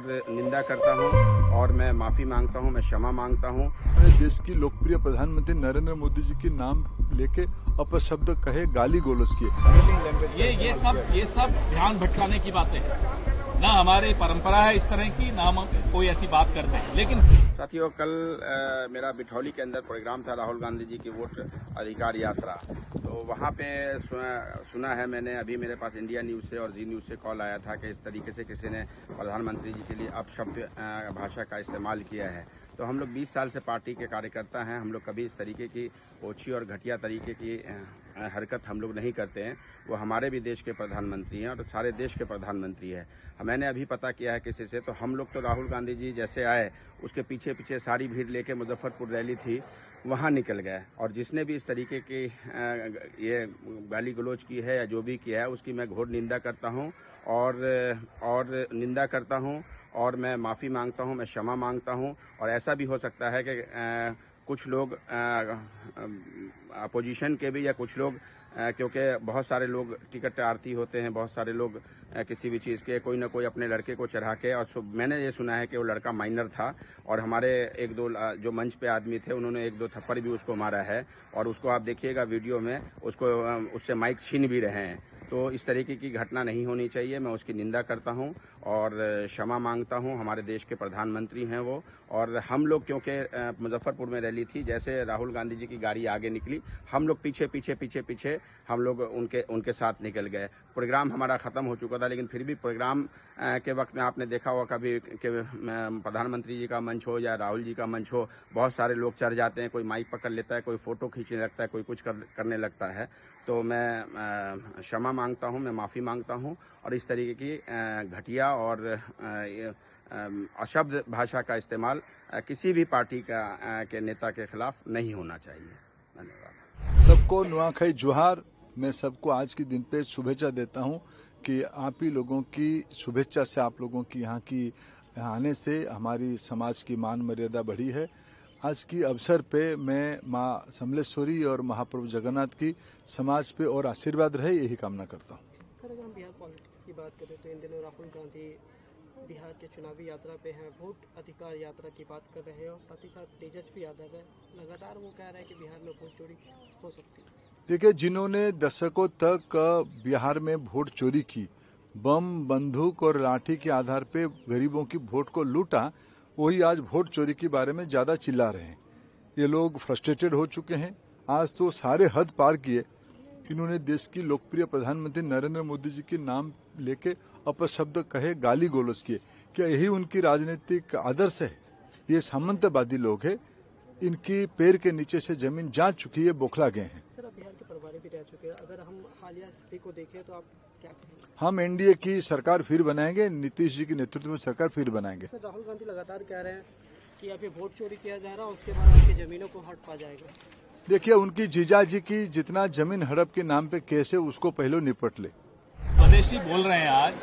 निंदा करता हूं और मैं माफ़ी मांगता हूं, मैं क्षमा मांगता हूं। देश की लोकप्रिय प्रधानमंत्री नरेंद्र मोदी जी के नाम लेके अपशब्द कहे, गाली गलौज किए। ये सब ध्यान भटकाने की बातें हैं। ना हमारी परंपरा है इस तरह की, ना हम कोई ऐसी बात करते हैं। लेकिन साथियों, कल मेरा बिठौली के अंदर प्रोग्राम था राहुल गांधी जी की वोट अधिकार यात्रा। तो वहाँ पे सुना है मैंने, अभी मेरे पास इंडिया न्यूज़ से और जी न्यूज़ से कॉल आया था कि इस तरीके से किसी ने प्रधानमंत्री जी के लिए अपशब्द भाषा का इस्तेमाल किया है। तो हम लोग 20 साल से पार्टी के कार्यकर्ता हैं, हम लोग कभी इस तरीके की ओछी और घटिया तरीके की हरकत हम लोग नहीं करते हैं। वो हमारे भी देश के प्रधानमंत्री हैं और सारे देश के प्रधानमंत्री हैं। मैंने अभी पता किया है किसी से, तो हम लोग तो राहुल गांधी जी जैसे आए उसके पीछे पीछे सारी भीड़ लेके मुजफ्फरपुर रैली थी वहाँ निकल गए। और जिसने भी इस तरीके की ये गाली गलौज की है या जो भी किया है उसकी मैं घोर निंदा करता हूँ और निंदा करता हूँ और मैं माफ़ी मांगता हूँ, मैं क्षमा मांगता हूँ। और ऐसा भी हो सकता है कि कुछ लोग अपोजिशन के भी या कुछ लोग क्योंकि बहुत सारे लोग टिकट आरती होते हैं, बहुत सारे लोग किसी भी चीज़ के कोई ना कोई अपने लड़के को चढ़ा के, और मैंने ये सुना है कि वो लड़का माइनर था और हमारे एक दो जो मंच पे आदमी थे उन्होंने एक दो थप्पड़ भी उसको मारा है और उसको आप देखिएगा वीडियो में, उसको उससे माइक छीन भी रहे हैं। तो इस तरीके की घटना नहीं होनी चाहिए। मैं उसकी निंदा करता हूं और क्षमा मांगता हूं। हमारे देश के प्रधानमंत्री हैं वो, और हम लोग क्योंकि मुजफ्फरपुर में रैली थी, जैसे राहुल गांधी जी की गाड़ी आगे निकली हम लोग पीछे हम लोग उनके साथ निकल गए। प्रोग्राम हमारा ख़त्म हो चुका था, लेकिन फिर भी प्रोग्राम के वक्त में आपने देखा होगा कभी कि प्रधानमंत्री जी का मंच हो या राहुल जी का मंच हो, बहुत सारे लोग चढ़ जाते हैं, कोई माइक पकड़ लेता है, कोई फ़ोटो खींचने लगता है, कोई कुछ करने लगता है। तो मैं क्षमा मांगता हूं, मैं माफ़ी मांगता हूं और इस तरीके की घटिया और अशब्द भाषा का इस्तेमाल किसी भी पार्टी के नेता के खिलाफ नहीं होना चाहिए। धन्यवाद। सबको नुआखाई जोहार। मैं सबको आज के दिन पे शुभेच्छा देता हूं कि आप ही लोगों की शुभेच्छा से, आप लोगों की यहाँ आने से हमारी समाज की मान मर्यादा बढ़ी है। आज की अवसर पे मैं माँ समलेश्वरी और महाप्रभु जगन्नाथ की समाज पे और आशीर्वाद रहे, यही कामना करता हूँ। सर, अगर हम बिहार पॉलिटिक्स की बात करें तो इन दिनों राहुल गांधी बिहार के चुनावी यात्रा पे हैं, वोट अधिकार यात्रा की बात कर रहे हैं और साथ ही साथ तेजस्वी यादव है, लगातार वो कह रहे हैं कि बिहार में वोट चोरी हो सकती है। देखिए, जिन्होंने दशकों तक बिहार में वोट चोरी की, बम बंदूक और लाठी के आधार पे गरीबों की वोट को लूटा, वही आज वोट चोरी के बारे में ज्यादा चिल्ला रहे हैं। ये लोग फ्रस्ट्रेटेड हो चुके हैं। आज तो सारे हद पार किए। इन्होंने देश की लोकप्रिय प्रधानमंत्री नरेंद्र मोदी जी के नाम लेके अपशब्द कहे, गाली गलौज किए। क्या यही उनकी राजनीतिक आदर्श है? ये सामंतवादी लोग हैं। इनकी पैर के नीचे से जमीन जा चुकी है, बौखला गए हैं। सर, बिहार के प्रभारी भी रह चुके हैं, अगर हम हालिया स्थिति को देखें तो आप क्या कहेंगे? हम एनडीए की सरकार फिर बनाएंगे, नीतीश जी के नेतृत्व में सरकार फिर बनाएंगे। सर, राहुल गांधी लगातार कह रहे हैं कि अभी वोट चोरी किया जा रहा है, उसके बाद आपकी जमीनों को हड़प पा जाएगा। देखिए, उनकी जीजा जी की जितना जमीन हड़प के नाम पे केस है, उसको पहले निपट ले। स्वदेशी बोल रहे हैं आज,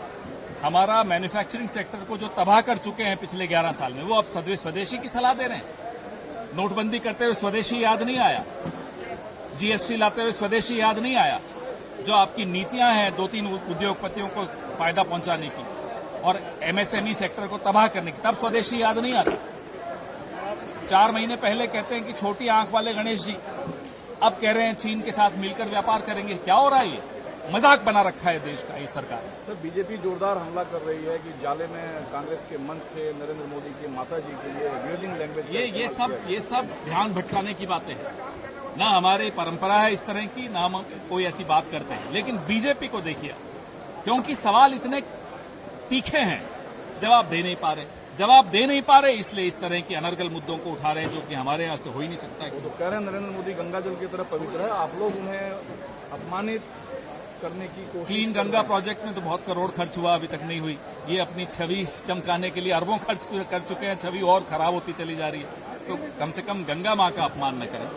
हमारा मैन्युफैक्चरिंग सेक्टर को जो तबाह कर चुके हैं पिछले 11 साल में, वो अब स्वदेशी की सलाह दे रहे हैं। नोटबंदी करते हुए स्वदेशी याद नहीं आया, जीएसटी लाते हुए स्वदेशी याद नहीं आया। जो आपकी नीतियां हैं 2-3 उद्योगपतियों को फायदा पहुंचाने की और एमएसएमई सेक्टर को तबाह करने की, तब स्वदेशी याद नहीं आता। 4 महीने पहले कहते हैं कि छोटी आंख वाले गणेश जी, अब कह रहे हैं चीन के साथ मिलकर व्यापार करेंगे। क्या हो रहा है? ये मजाक बना रखा है देश का ये सरकार। सर, बीजेपी जोरदार हमला कर रही है कि जाले में कांग्रेस के मंच से नरेंद्र मोदी की माता जी के लिए यूजिंग लैंग्वेज। ये सब ध्यान भटकाने की बातें हैं। ना हमारी परंपरा है इस तरह की, ना हम कोई ऐसी बात करते हैं। लेकिन बीजेपी को देखिए, क्योंकि सवाल इतने तीखे हैं, जवाब दे नहीं पा रहे, इसलिए इस तरह के अनर्गल मुद्दों को उठा रहे हैं, जो कि हमारे यहाँ से हो ही नहीं सकता। वो तो कह रहे हैं नरेंद्र मोदी गंगा जल की तरफ पवित्र है, आप लोग उन्हें अपमानित करने की कोशिश। क्लीन गंगा प्रोजेक्ट में तो बहुत करोड़ खर्च हुआ, अभी तक नहीं हुई। ये अपनी छवि चमकाने के लिए अरबों खर्च कर चुके हैं, छवि और खराब होती चली जा रही है। तो कम से कम गंगा मां का अपमान न करें।